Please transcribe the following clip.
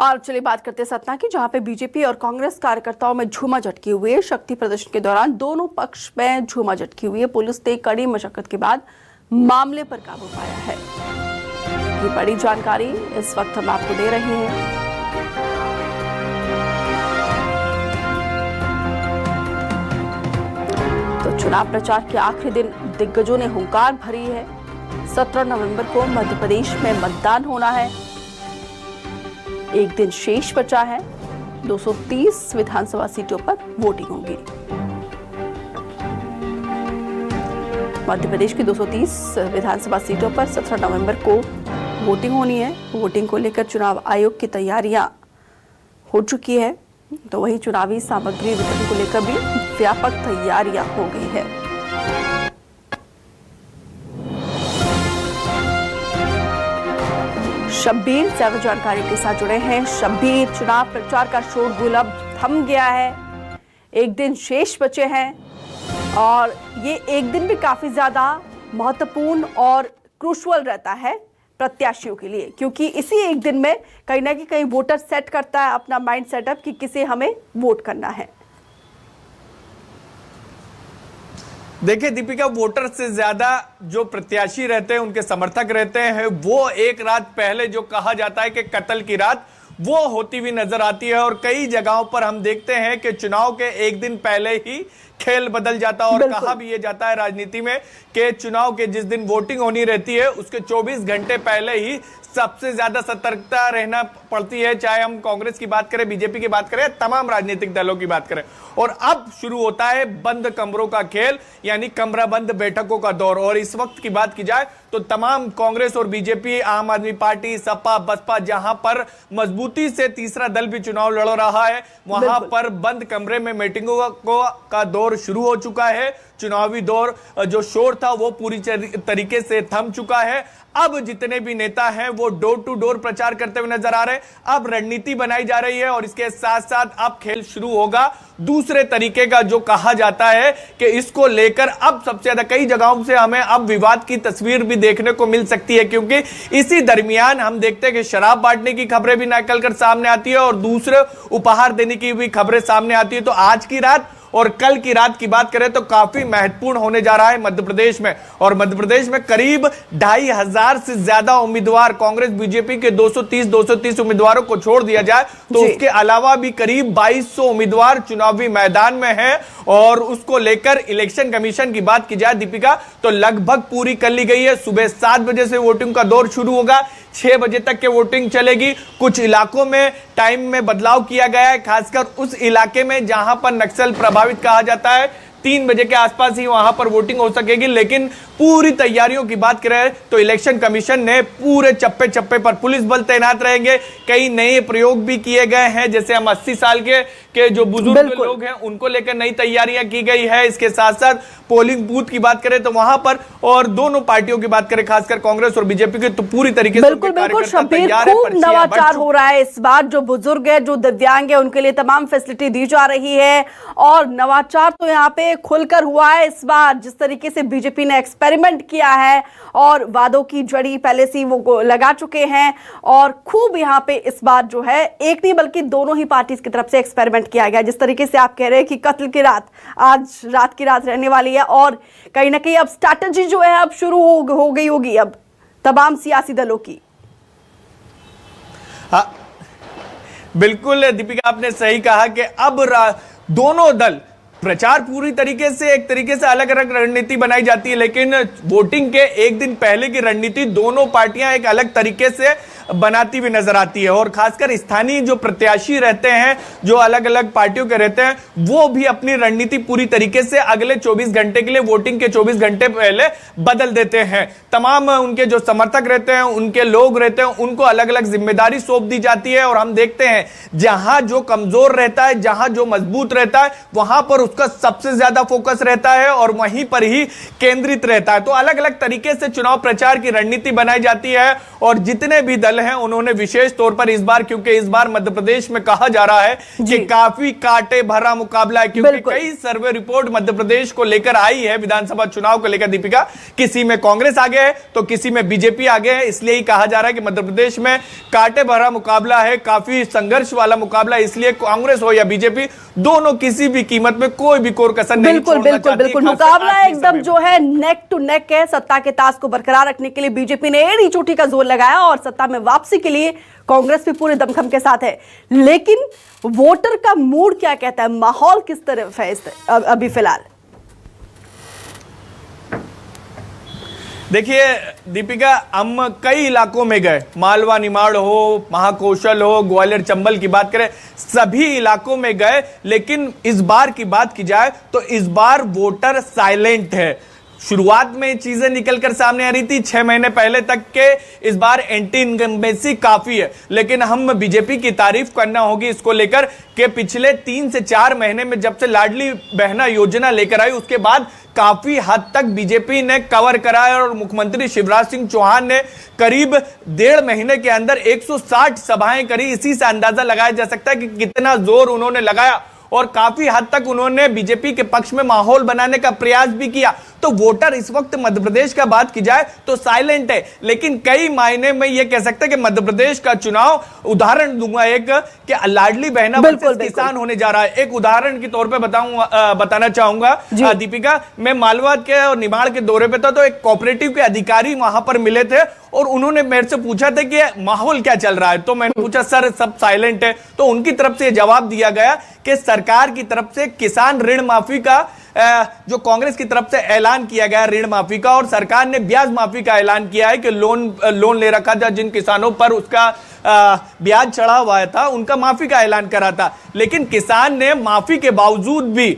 और चलिए बात करते हैं सतना की, जहां पे बीजेपी और कांग्रेस कार्यकर्ताओं में झूमाझटकी हुई है। शक्ति प्रदर्शन के दौरान दोनों पक्ष में झूमाझटकी हुई है। पुलिस ने कड़ी मशक्कत के बाद मामले पर काबू पाया है। ये बड़ी जानकारी इस वक्त हम आपको दे रहे हैं। तो चुनाव प्रचार के आखिरी दिन दिग्गजों ने हुंकार भरी है। 17 नवंबर को मध्य प्रदेश में मतदान होना है। एक दिन शेष बचा है। 230 विधानसभा सीटों पर वोटिंग होगी। मध्य प्रदेश की 230 विधानसभा सीटों पर 17 नवंबर को वोटिंग होनी है। वोटिंग को लेकर चुनाव आयोग की तैयारियां हो चुकी है, तो वहीं चुनावी सामग्री वितरण को लेकर भी व्यापक तैयारियां हो गई है। शब्बीर ज्यादा जानकारी के साथ जुड़े हैं। शब्बीर, चुनाव प्रचार का शोरगुल अब थम गया है। एक दिन शेष बचे हैं और ये एक दिन भी काफी ज्यादा महत्वपूर्ण और क्रूशियल रहता है प्रत्याशियों के लिए, क्योंकि इसी एक दिन में कहीं ना कहीं वोटर सेट करता है अपना माइंड सेटअप कि किसे हमें वोट करना है। देखिए दीपिका, वोटर से ज्यादा जो प्रत्याशी रहते हैं, उनके समर्थक रहते हैं, वो एक रात पहले जो कहा जाता है कि कत्ल की रात, वो होती हुई नजर आती है। और कई जगहों पर हम देखते हैं कि चुनाव के एक दिन पहले ही खेल बदल जाता है। और कहा भी ये जाता है राजनीति में कि चुनाव के जिस दिन वोटिंग होनी रहती है उसके 24 घंटे पहले ही सबसे ज्यादा सतर्कता रहना पड़ती है। चाहे हम कांग्रेस की बात करें, बीजेपी की बात करें, तमाम राजनीतिक दलों की बात करें। और अब शुरू होता है बंद कमरों का खेल, यानी कमरा बंद बैठकों का दौर। और इस वक्त की बात की जाए तो तमाम कांग्रेस और बीजेपी, आम आदमी पार्टी, सपा, बसपा, जहां पर मजबूती से तीसरा दल भी चुनाव लड़ रहा है, वहां पर बंद कमरे में मीटिंगों का दौर शुरू हो चुका है। चुनावी दौर जो शोर था वो पूरी तरीके से थम चुका है। अब जितने भी नेता हैं वो डोर टू डोर प्रचार करते हुए नजर आ रहे हैं। अब रणनीति बनाई जा रही है और इसके साथ साथ अब खेल शुरू होगा दूसरे तरीके का, जो कहा जाता है कि इसको लेकर अब सबसे ज्यादा कई जगहों से हमें अब विवाद की तस्वीर भी देखने को मिल सकती है, क्योंकि इसी दरमियान हम देखते हैं कि शराब बांटने की खबरें भी निकल कर सामने आती है और दूसरे उपहार देने की भी खबरें सामने आती है। तो आज की रात और कल की रात की बात करें तो काफी महत्वपूर्ण होने जा रहा है मध्य प्रदेश में। और मध्य प्रदेश में करीब 2500 से ज्यादा उम्मीदवार, कांग्रेस बीजेपी के 230 उम्मीदवारों को छोड़ दिया जाए तो उसके अलावा भी करीब 2200 उम्मीदवार चुनावी मैदान में हैं। और उसको लेकर इलेक्शन कमीशन की बात की जाए दीपिका, तो लगभग पूरी कर ली गई है। सुबह 7 बजे से वोटिंग का दौर शुरू होगा, 6 बजे तक के वोटिंग चलेगी। कुछ इलाकों में टाइम में बदलाव किया गया है, खासकर उस इलाके में जहां पर नक्सल प्रभावित कहा जाता है। 3 बजे के आसपास ही वहां पर वोटिंग हो सकेगी। लेकिन पूरी तैयारियों की बात करें तो इलेक्शन कमीशन ने पूरे चप्पे चप्पे पर पुलिस बल तैनात रहेंगे। कई नए प्रयोग भी किए गए हैं, जैसे हम 80 साल के जो बुजुर्ग लोग हैं उनको लेकर नई तैयारियां की गई है। इसके साथ साथ पोलिंग बूथ की बात करें तो वहां पर, और दोनों पार्टियों की बात करें खासकर कांग्रेस और बीजेपी की, तो पूरी तरीके से बिल्कुल शब्बीर, खूब नवाचार हो रहा है इस बार। जो बुजुर्ग है, जो दिव्यांग है, उनके लिए तमाम फैसिलिटी दी जा रही है और नवाचार तो यहाँ पे खुलकर हुआ है इस बार। जिस तरीके से बीजेपी ने एक्सपेरिमेंट किया है और वादों की जड़ी पहले से वो लगा चुके हैं और खूब यहाँ पे इस बार जो है एक नहीं बल्कि दोनों ही पार्टी की तरफ से एक्सपेरिमेंट किया गया। जिस तरीके से आप कह रहे हैं कि कत्ल की रात आज रात की रात रहने वाली है और कहीं ना कहीं अब स्ट्रैटेजी जो है अब शुरू हो गई होगी अब तमाम सियासी दलों की। हाँ बिल्कुल दीपिका, आपने सही कहा कि अब दोनों दल प्रचार पूरी तरीके से एक तरीके से अलग अलग रणनीति बनाई जाती है, लेकिन वोटिंग के एक दिन पहले की रणनीति दोनों पार्टियां एक अलग तरीके से बनाती हुई नजर आती है। और खासकर स्थानीय जो प्रत्याशी रहते हैं, जो अलग अलग पार्टियों के रहते हैं, वो भी अपनी रणनीति पूरी तरीके से अगले 24 घंटे के लिए, वोटिंग के 24 घंटे पहले बदल देते हैं। तमाम उनके जो समर्थक रहते हैं, उनके लोग रहते हैं, उनको अलग अलग जिम्मेदारी सौंप दी जाती है। और हम देखते हैं जहां जो कमजोर रहता है, जहां जो मजबूत रहता है, वहां पर उसका सबसे ज्यादा फोकस रहता है और वहीं पर ही केंद्रित रहता है। तो अलग अलग तरीके से चुनाव प्रचार की रणनीति बनाई जाती है और जितने भी दल दल हैं, उन्होंने विशेष तौर पर इस बार, क्योंकि इस बार मध्य प्रदेश में कहा जा रहा है कि काफी कांटे भरा मुकाबला है, क्योंकि कई सर्वे रिपोर्ट मध्य प्रदेश को लेकर आई है विधानसभा चुनाव को लेकर दीपिका, किसी में कांग्रेस आगे है तो किसी में बीजेपी आगे है। इसलिए ही कहा जा रहा है कि मध्य प्रदेश में कांटे भरा मुकाबला है, काफी संघर्ष वाला मुकाबला, इसलिए कांग्रेस हो या बीजेपी, दोनों किसी भी कीमत में कोई भी कोर कसर नहीं छोड़ना चाहती। बिल्कुल मुकाबला एकदम जो है नेक टू नेक है। सत्ता के ताज को बरकरार रखने के लिए बीजेपी ने एड़ी चोटी का जोर लगाया और सत्ता में वापसी के लिए कांग्रेस भी पूरे दमखम के साथ है। लेकिन वोटर का मूड क्या कहता है, माहौल किस तरफ है अभी फिलहाल? देखिए दीपिका, हम कई इलाकों में गए, मालवा निमाड़ हो, महाकौशल हो, ग्वालियर चंबल की बात करें, सभी इलाकों में गए, लेकिन इस बार की बात की जाए तो इस बार वोटर साइलेंट है। शुरुआत में चीजें निकलकर सामने आ रही थी 6 महीने पहले तक के इस बार एंटी इनकम्बेंसी काफी है, लेकिन हम बीजेपी की तारीफ करना होगी इसको लेकर कि पिछले 3 से 4 महीने में जब से लाडली बहना योजना लेकर आई उसके बाद काफी हद तक बीजेपी ने कवर कराया और मुख्यमंत्री शिवराज सिंह चौहान ने करीब 1.5 महीने के अंदर 160 सभाएं करी। इसी से अंदाजा लगाया जा सकता है कि कितना जोर उन्होंने लगाया और काफी हद तक उन्होंने बीजेपी के पक्ष में माहौल बनाने का प्रयास भी किया। तो वोटर इस वक्त मध्य प्रदेश का बात की जाए तो साइलेंट है, लेकिन कई मायने में यह कह सकते हैं कि मध्य प्रदेश का चुनाव, उदाहरण दूंगा एक, कि लाडली बहना वर्सेस किसान होने जा रहा है। एक उदाहरण के तौर पे बताना चाहूंगा दीपिका, मैं मालवा के और निमाड़ के दौरे पे था तो एक कोऑपरेटिव के अधिकारी वहां पर मिले थे और उन्होंने मेरे से पूछा था कि माहौल क्या चल रहा है। तो मैंने पूछा सर सब साइलेंट है, तो उनकी तरफ से जवाब दिया गया कि सरकार की तरफ से किसान ऋण माफी का जो कांग्रेस की तरफ से ऐलान किया गया ऋण माफी का, और सरकार ने ब्याज माफी का ऐलान किया है कि लोन ले रखा था जिन किसानों पर उसका ब्याज चढ़ा हुआ था उनका माफी का ऐलान करा था, लेकिन किसान ने माफी के बावजूद भी